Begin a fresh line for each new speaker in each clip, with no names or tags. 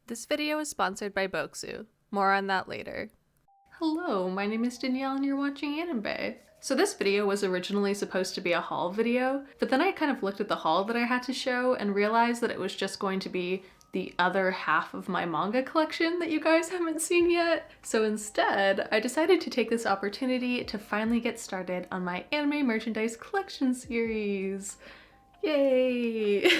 This video is sponsored by Bokksu. More on that later. Hello, my name is Danielle and you're watching Anime. So this video was originally supposed to be a haul video, but then I kind of looked at the haul that I had to show and realized that it was just going to be the other half of my manga collection that you guys haven't seen yet. So instead, I decided to take this opportunity to finally get started on my anime merchandise collection series. Yay!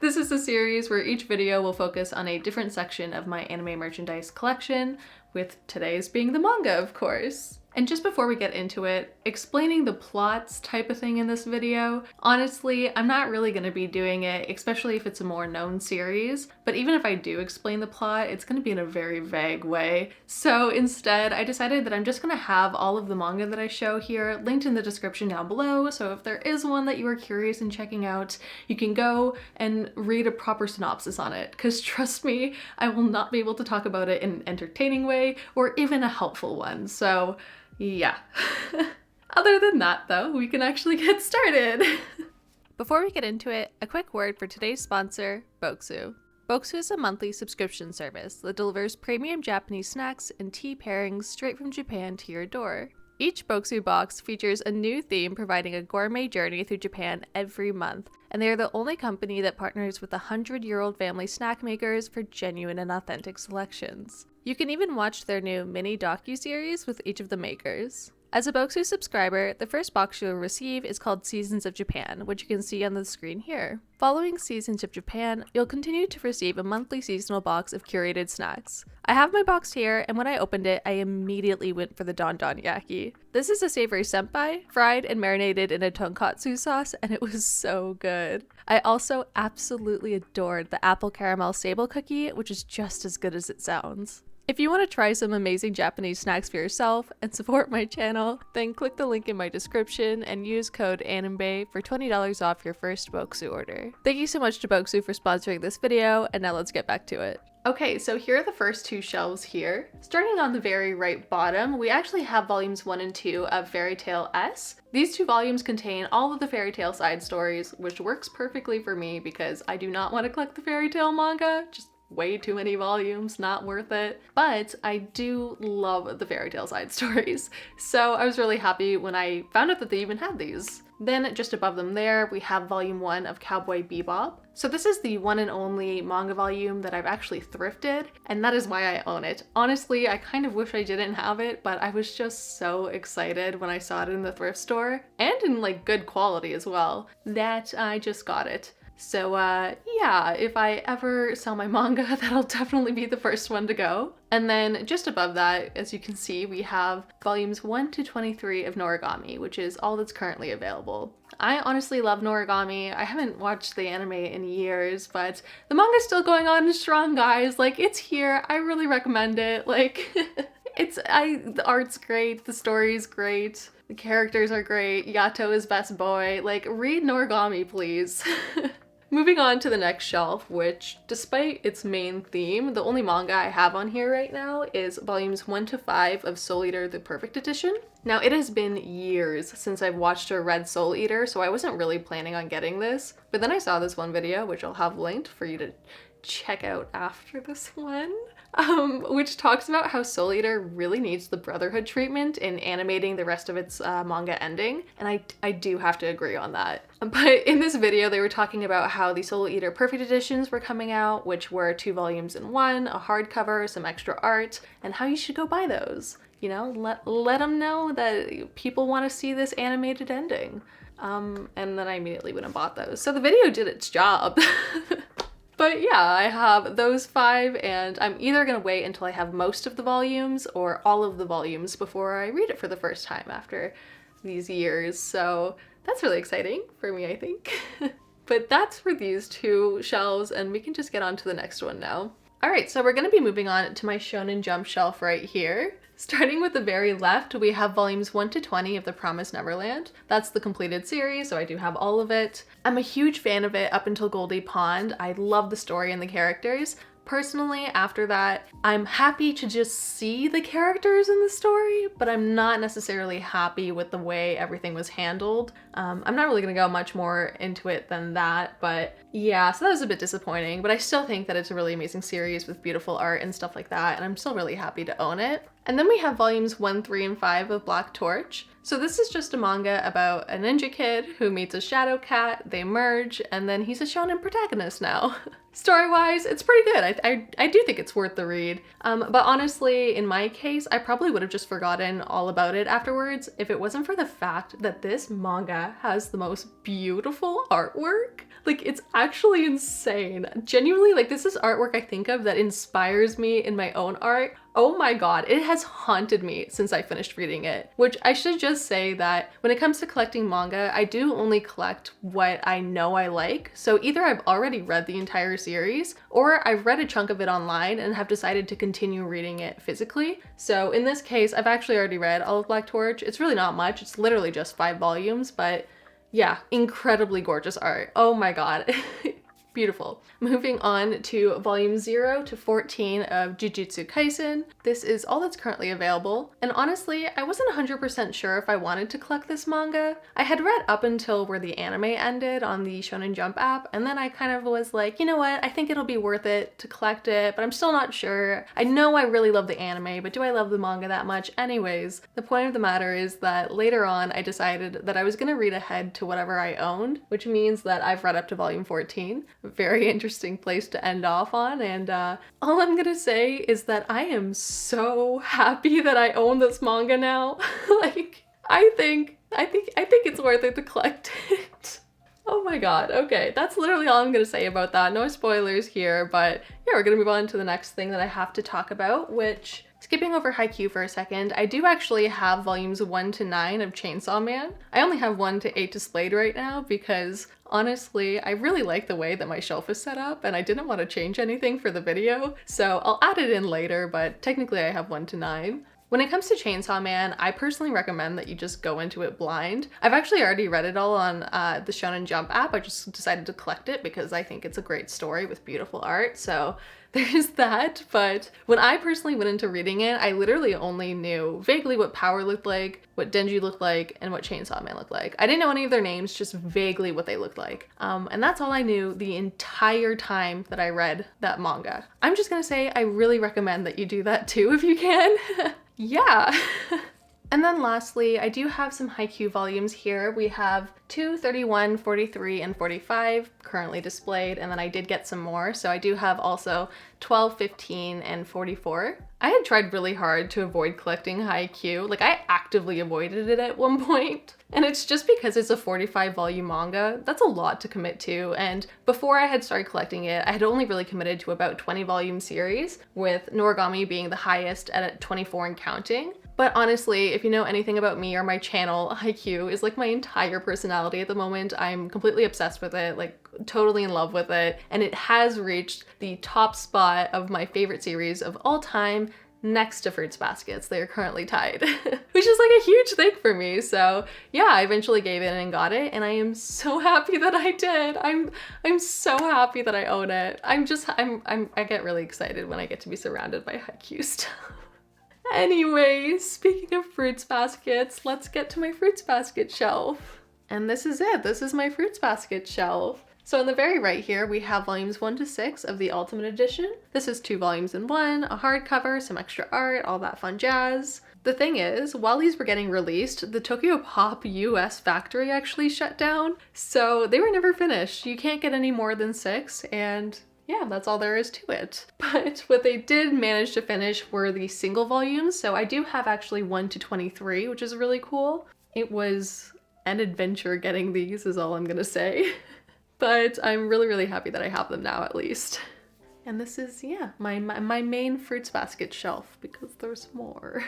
This is a series where each video will focus on a different section of my anime merchandise collection, with today's being the manga, of course. And just before we get into it, explaining the plots type of thing in this video, honestly, I'm not really going to be doing it, especially if it's a more known series, but even if I do explain the plot, it's going to be in a very vague way. So instead, I decided that I'm just going to have all of the manga that I show here linked in the description down below, so if there is one that you are curious in checking out, you can go and read a proper synopsis on it, because trust me, I will not be able to talk about it in an entertaining way or even a helpful one, so yeah. Other than that though, we can actually get started. Before we get into it, a quick word for today's sponsor, Bokksu. Bokksu is a monthly subscription service that delivers premium Japanese snacks and tea pairings straight from Japan to your door. Each Bokksu box features a new theme providing a gourmet journey through Japan every month, and they are the only company that partners with 100-year-old family snack makers for genuine and authentic selections. You can even watch their new mini docu-series with each of the makers. As a Bokksu subscriber, the first box you'll receive is called Seasons of Japan, which you can see on the screen here. Following Seasons of Japan, you'll continue to receive a monthly seasonal box of curated snacks. I have my box here, and when I opened it, I immediately went for the Don Don Yaki. This is a savory senpai, fried and marinated in a tonkatsu sauce, and it was so good. I also absolutely adored the apple caramel sable cookie, which is just as good as it sounds. If you want to try some amazing Japanese snacks for yourself and support my channel, then click the link in my description and use code ANIME for $20 off your first Bokksu order. Thank you so much to Bokksu for sponsoring this video, and now let's get back to it. Okay, so here are the first two shelves here. Starting on the very right bottom, we actually have volumes 1 and 2 of Fairy Tail S. These two volumes contain all of the Fairy Tail side stories, which works perfectly for me because I do not want to collect the Fairy Tail manga. Just way too many volumes, not worth it. But I do love the Fairy Tail side stories, so I was really happy when I found out that they even had these. Then just above them there, we have volume 1 of Cowboy Bebop. So this is the one and only manga volume that I've actually thrifted, and that is why I own it. Honestly, I kind of wish I didn't have it, but I was just so excited when I saw it in the thrift store, and in like good quality as well, that I just got it. So yeah, if I ever sell my manga, that'll definitely be the first one to go. And then just above that, as you can see, we have volumes 1 to 23 of Noragami, which is all that's currently available. I honestly love Noragami. I haven't watched the anime in years, but the manga's still going on strong, guys. Like, it's here. I really recommend it. Like, the art's great, the story's great, the characters are great, Yato is best boy. Like, read Noragami, please. Moving on to the next shelf, which, despite its main theme, the only manga I have on here right now is volumes 1 to 5 of Soul Eater the Perfect Edition. Now, it has been years since I've watched or read Soul Eater, so I wasn't really planning on getting this, but then I saw this one video, which I'll have linked for you to check out after this one, which talks about how Soul Eater really needs the Brotherhood treatment in animating the rest of its manga ending, and I do have to agree on that. But in this video, they were talking about how the Soul Eater Perfect Editions were coming out, which were 2 volumes in 1, a hardcover, some extra art, and how you should go buy those. You know, let them know that people want to see this animated ending. And then I immediately went and bought those. So the video did its job. But yeah, I have those 5, and I'm either gonna wait until I have most of the volumes or all of the volumes before I read it for the first time after these years. So that's really exciting for me, I think. But that's for these two shelves, and we can just get on to the next one now. Alright, so we're gonna be moving on to my Shonen Jump shelf right here. Starting with the very left, we have volumes 1 to 20 of The Promised Neverland. That's the completed series, so I do have all of it. I'm a huge fan of it up until Goldie Pond. I love the story and the characters, Personally, after that, I'm happy to just see the characters in the story, but I'm not necessarily happy with the way everything was handled. I'm not really gonna go much more into it than that, but yeah, so that was a bit disappointing, but I still think that it's a really amazing series with beautiful art and stuff like that, and I'm still really happy to own it. And then we have volumes 1, 3, and 5 of Black Torch. So this is just a manga about a ninja kid who meets a shadow cat, they merge, and then he's a shonen protagonist now. Story-wise, it's pretty good. I do think it's worth the read. But honestly, in my case, I probably would have just forgotten all about it afterwards if it wasn't for the fact that this manga has the most beautiful artwork. Like, it's actually insane. Genuinely, like, this is artwork I think of that inspires me in my own art. Oh my god, it has haunted me since I finished reading it. Which I should just say that when it comes to collecting manga, I do only collect what I know I like. So either I've already read the entire series, or I've read a chunk of it online and have decided to continue reading it physically. So in this case, I've actually already read all of Black Torch. It's really not much, it's literally just 5 volumes, but yeah, incredibly gorgeous art. Oh my god. Beautiful. Moving on to volume 0 to 14 of Jujutsu Kaisen. This is all that's currently available, and honestly, I wasn't 100% sure if I wanted to collect this manga. I had read up until where the anime ended on the Shonen Jump app, and then I kind of was like, you know what, I think it'll be worth it to collect it, but I'm still not sure. I know I really love the anime, but do I love the manga that much? Anyways, the point of the matter is that later on I decided that I was gonna read ahead to whatever I owned, which means that I've read up to volume 14. Very interesting place to end off on, and all I'm gonna say is that I am so happy that I own this manga now. Like, I think it's worth it to collect it. Oh my god, okay, that's literally all I'm gonna say about that. No spoilers here, but yeah, we're gonna move on to the next thing that I have to talk about, which, skipping over Haikyuu for a second, I do actually have volumes 1 to 9 of Chainsaw Man. I only have 1 to 8 displayed right now because honestly, I really like the way that my shelf is set up and I didn't want to change anything for the video, so I'll add it in later, but technically I have 1 to 9. When it comes to Chainsaw Man, I personally recommend that you just go into it blind. I've actually already read it all on the Shonen Jump app. I just decided to collect it because I think it's a great story with beautiful art, so there's that. But when I personally went into reading it, I literally only knew vaguely what Power looked like, what Denji looked like, and what Chainsaw Man looked like. I didn't know any of their names, just vaguely what they looked like. And that's all I knew the entire time that I read that manga. I'm just gonna say I really recommend that you do that too if you can. Yeah. And then lastly, I do have some Haikyuu volumes here. We have 2, 31, 43, and 45 currently displayed, and then I did get some more, so I do have also 12, 15, and 44. I had tried really hard to avoid collecting Haikyuu. Like, I actively avoided it at one point. And it's just because it's a 45 volume manga. That's a lot to commit to, and before I had started collecting it, I had only really committed to about 20 volume series, with Noragami being the highest at 24 and counting. But honestly, if you know anything about me or my channel, Haikyuu is like my entire personality at the moment. I'm completely obsessed with it, like totally in love with it, and it has reached the top spot of my favorite series of all time, next to Fruits Baskets. They are currently tied, which is like a huge thing for me. So yeah, I eventually gave in and got it, and I am so happy that I did. I'm so happy that I own it. I get really excited when I get to be surrounded by Haikyuu stuff. Anyways, speaking of Fruits Baskets, let's get to my Fruits Basket shelf. And this is it. This is my Fruits Basket shelf. So on the very right here, we have volumes 1 to 6 of the Ultimate Edition. This is 2 volumes in 1, a hardcover, some extra art, all that fun jazz. The thing is, while these were getting released, the Tokyo Pop US factory actually shut down, so they were never finished. You can't get any more than 6, and yeah, that's all there is to it. But what they did manage to finish were the single volumes, so I do have actually 1 to 23, which is really cool. It was an adventure getting these, is all I'm gonna say. But I'm really, really happy that I have them now, at least. And this is, yeah, my main Fruits Basket shelf, because there's more.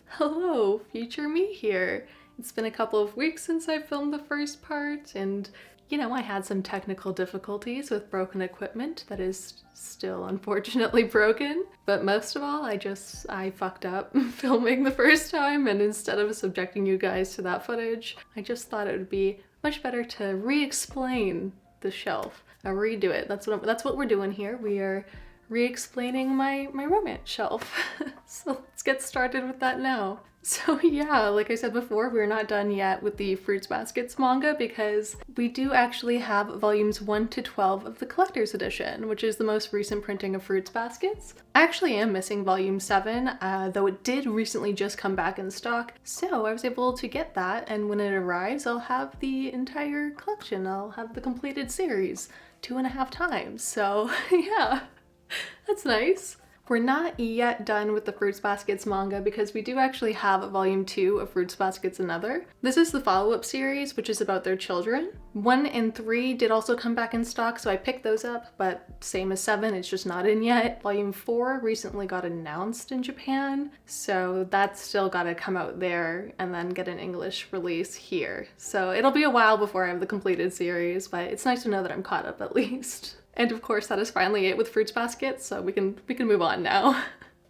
Hello, future me here. It's been a couple of weeks since I filmed the first part, and you know, I had some technical difficulties with broken equipment that is still unfortunately broken. But most of all, I fucked up filming the first time, and instead of subjecting you guys to that footage, I just thought it would be much better to re-explain the shelf, redo it. That's what we're doing here. We are re-explaining my romance shelf. So let's get started with that now. So yeah, like I said before, we're not done yet with the Fruits Baskets manga because we do actually have volumes 1 to 12 of the collector's edition, which is the most recent printing of Fruits Baskets. I actually am missing volume 7, though it did recently just come back in stock, so I was able to get that, and when it arrives, I'll have the entire collection. I'll have the completed series 2.5 times, so yeah, that's nice. We're not yet done with the Fruits Baskets manga because we do actually have volume 2 of Fruits Baskets Another. This is the follow-up series, which is about their children. 1 and 3 did also come back in stock, so I picked those up, but same as 7, it's just not in yet. Volume 4 recently got announced in Japan, so that's still gotta come out there and then get an English release here. So it'll be a while before I have the completed series, but it's nice to know that I'm caught up at least. And of course, that is finally it with Fruits Basket, so we can move on now.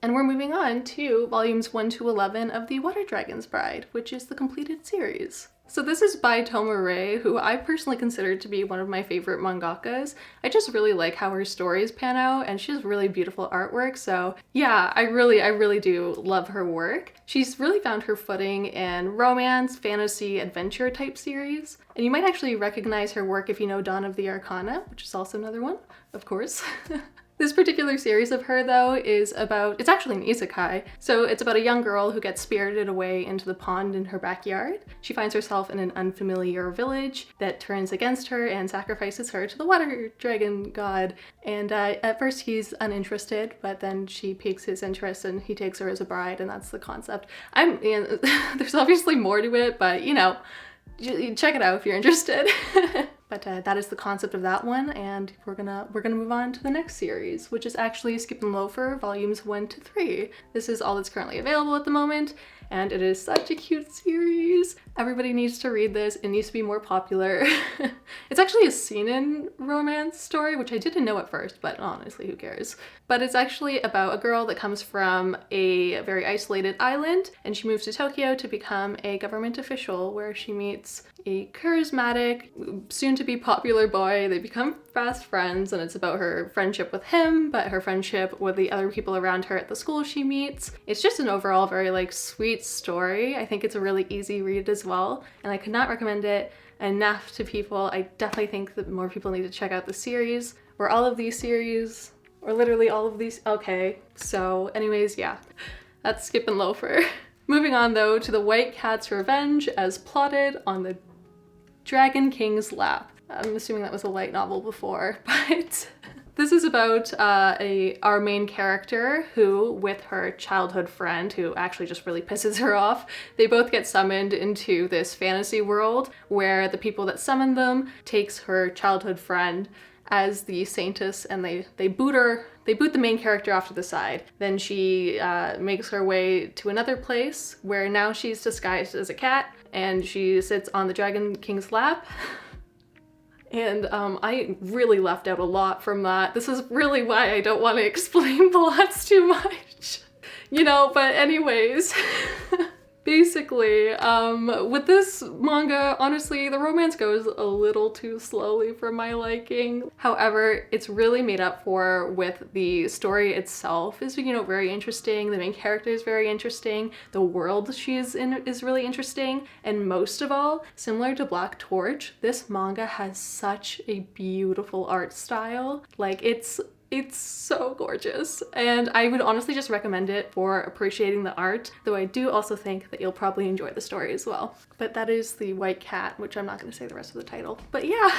And we're moving on to volumes 1 to 11 of The Water Dragon's Bride, which is the completed series. So this is by Tomare, who I personally consider to be one of my favorite mangakas. I just really like how her stories pan out, and she has really beautiful artwork, so yeah, I really do love her work. She's really found her footing in romance, fantasy, adventure type series, and you might actually recognize her work if you know Dawn of the Arcana, which is also another one, of course. This particular series of her, though, is about, it's actually an isekai, so it's about a young girl who gets spirited away into the pond in her backyard. She finds herself in an unfamiliar village that turns against her and sacrifices her to the water dragon god. And at first he's uninterested, but then she piques his interest and he takes her as a bride, and that's the concept. There's obviously more to it, but you know, check it out if you're interested. But that is the concept of that one, and we're gonna move on to the next series, which is actually Skip and Loafer volumes 1 to 3. This is all that's currently available at the moment, and it is such a cute series. Everybody needs to read this. It needs to be more popular. It's actually a seinen romance story, which I didn't know at first, but honestly, who cares? But it's actually about a girl that comes from a very isolated island, and she moves to Tokyo to become a government official, where she meets a charismatic, soon-to-be popular boy. They become fast friends, and it's about her friendship with him, but her friendship with the other people around her at the school she meets. It's just an overall very sweet story. I think it's a really easy read as well, and I could not recommend it enough to people. I definitely think that more people need to check out the series, or all of these series, or literally all of these. Okay, so anyways, yeah, that's Skip and Loafer. Moving on though to The White Cat's Revenge as plotted on the Dragon King's lap. I'm assuming that was a light novel before, but this is about our main character who, with her childhood friend, who actually just really pisses her off, they both get summoned into this fantasy world where the people that summon them takes her childhood friend as the saintess, and they boot the main character off to the side. Then she makes her way to another place where now she's disguised as a cat, and she sits on the Dragon King's lap. And I really left out a lot from that. This is really why I don't want to explain plots too much. You know, but anyways. Basically, with this manga, honestly, the romance goes a little too slowly for my liking. However, it's really made up for with the story itself is, you know, very interesting. The main character is very interesting. The world she's in is really interesting. And most of all, similar to Black Torch, this manga has such a beautiful art style. Like, it's so gorgeous, and I would honestly just recommend it for appreciating the art, though I do also think that you'll probably enjoy the story as well. But that is The White Cat, which I'm not going to say the rest of the title, but yeah.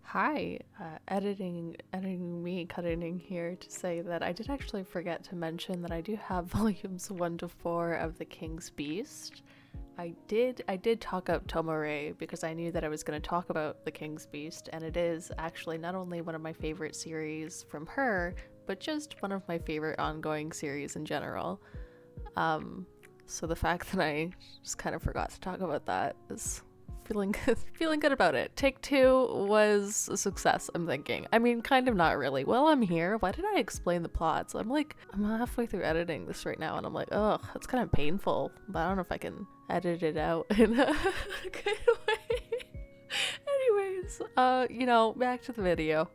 Hi, editing me cutting here to say that I did actually forget to mention that I do have volumes 1 to 4 of The King's Beast. I did talk up Tomare because I knew that I was going to talk about The King's Beast, and it is actually not only one of my favorite series from her, but just one of my favorite ongoing series in general. So the fact that I just kind of forgot to talk about that is feeling good about it. Take 2 was a success, I'm thinking. I mean, kind of not really. Well, I'm here. Why did I explain the plots? I'm halfway through editing this right now, and I'm like, ugh, it's kind of painful, but I don't know if I can edit it out in a good way. Anyways, you know, back to the video.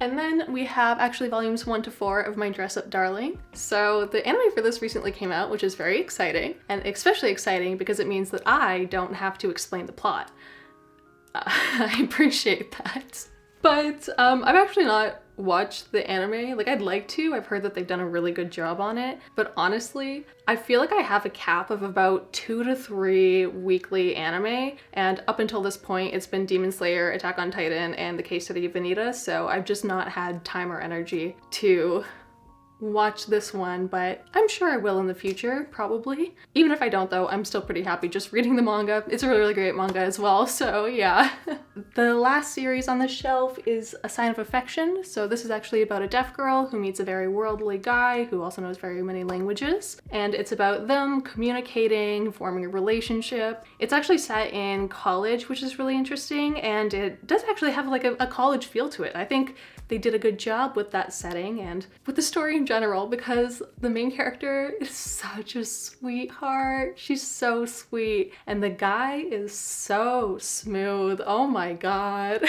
And then we have actually volumes 1 to 4 of My Dress Up Darling. So the anime for this recently came out, which is very exciting, and especially exciting because it means that I don't have to explain the plot. I appreciate that. But I've actually not watched the anime. Like, I'd like to. I've heard that they've done a really good job on it. But honestly, I feel like I have a cap of about 2 to 3 weekly anime. And up until this point, it's been Demon Slayer, Attack on Titan, and The Case Study of Anita. So I've just not had time or energy to watch this one, but I'm sure I will in the future, probably. Even if I don't though, I'm still pretty happy just reading the manga. It's a really, really great manga as well, so yeah. The last series on the shelf is A Sign of Affection. So this is actually about a deaf girl who meets a very worldly guy who also knows very many languages. And it's about them communicating, forming a relationship. It's actually set in college, which is really interesting, and it does actually have like a college feel to it. I think they did a good job with that setting and with the story in general, because the main character is such a sweetheart. She's so sweet. And the guy is so smooth. Oh my god.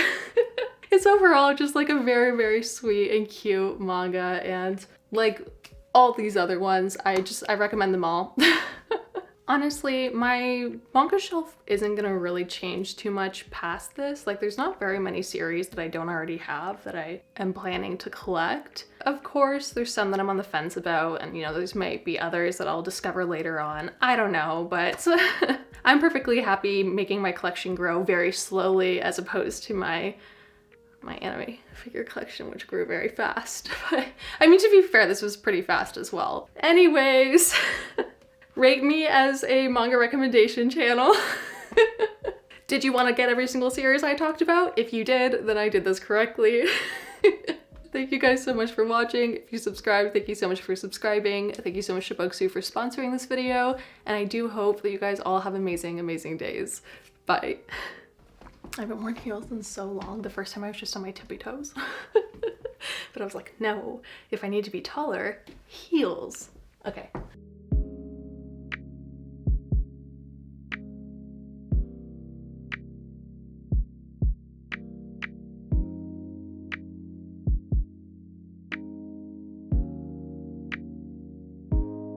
It's overall just like a very, very sweet and cute manga, and like all these other ones, I recommend them all. Honestly, my manga shelf isn't gonna really change too much past this. Like, there's not very many series that I don't already have that I am planning to collect. Of course, there's some that I'm on the fence about, and you know, there's might be others that I'll discover later on. I don't know, but I'm perfectly happy making my collection grow very slowly as opposed to my anime figure collection, which grew very fast. But I mean, to be fair, this was pretty fast as well. Anyways. Rate me as a manga recommendation channel. Did you want to get every single series I talked about? If you did, then I did this correctly. Thank you guys so much for watching. If you subscribed, thank you so much for subscribing. Thank you so much to Bokksu for sponsoring this video. And I do hope that you guys all have amazing, amazing days. Bye. I've been wearing heels in so long. The first time I was just on my tippy toes. But I was like, no, if I need to be taller, heels. Okay.